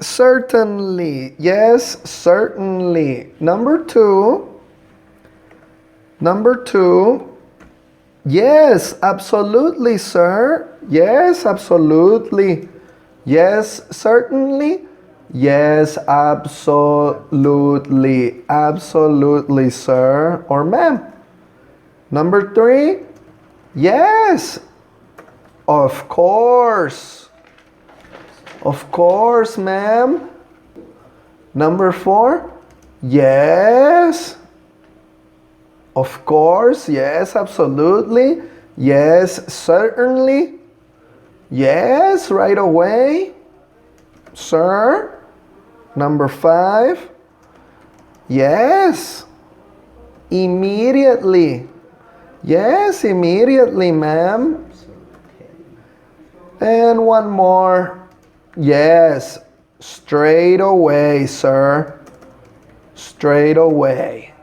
certainly. Yes, certainly. Number two. Yes, absolutely, sir. Yes, absolutely. Yes, certainly. Yes, absolutely. Absolutely, sir or ma'am. Number three. Yes, of course. Of course, ma'am. Number four. Yes. Of course, yes, absolutely. Yes, certainly. Yes, right away. Sir. Number five. Yes. Immediately. Yes, immediately, ma'am. And one more. Yes, straight away, sir. Straight away.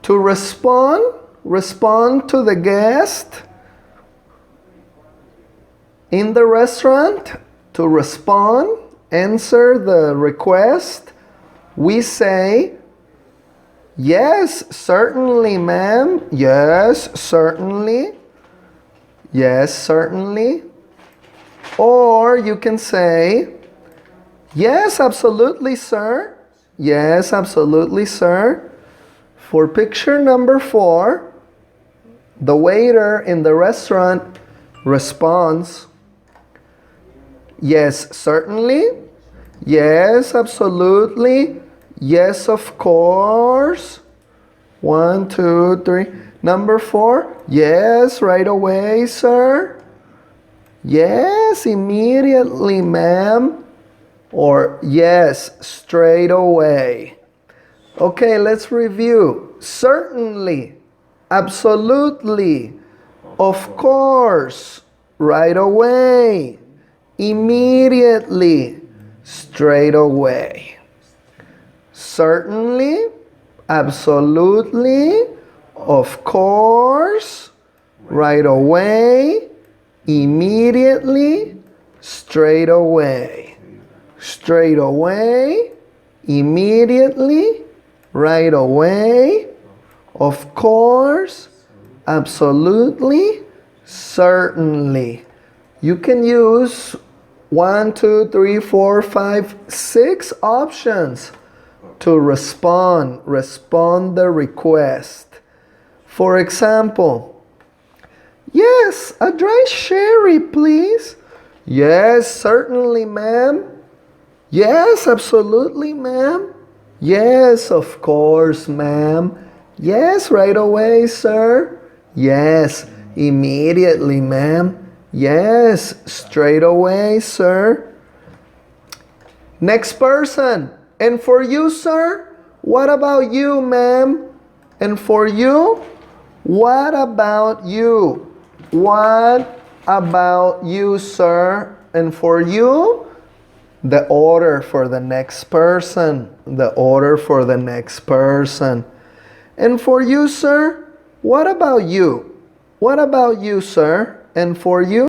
To respond to the guest in the restaurant. To respond, answer the request, we say, yes, certainly, ma'am. Yes, certainly. Yes, certainly. Or you can say, yes, absolutely, sir. Yes, absolutely, sir. For picture number 4, the waiter in the restaurant responds, yes, certainly. Yes, absolutely. Yes, of course. 1, 2, 3. Number 4, yes, right away, sir. Yes, immediately, ma'am. Or yes, straight away. Okay, let's review. Certainly, absolutely, of course, right away, immediately, straight away. Certainly, absolutely, of course, right away, immediately, straight away. Straight away, immediately, right away, of course, absolutely, certainly. You can use 1, 2, 3, 4, 5, 6 options to respond the request. For example, yes, a dry sherry, please. Yes, certainly, ma'am. Yes, absolutely, ma'am. Yes, of course, ma'am. Yes, right away, sir. Yes, immediately, ma'am. Yes, straight away, sir. Next person. And for you, sir? What about you, ma'am? And for you? What about you? What about you, sir? And for you? The order for the next person. The order for the next person. And for you, sir? What about you? What about you, sir? And for you?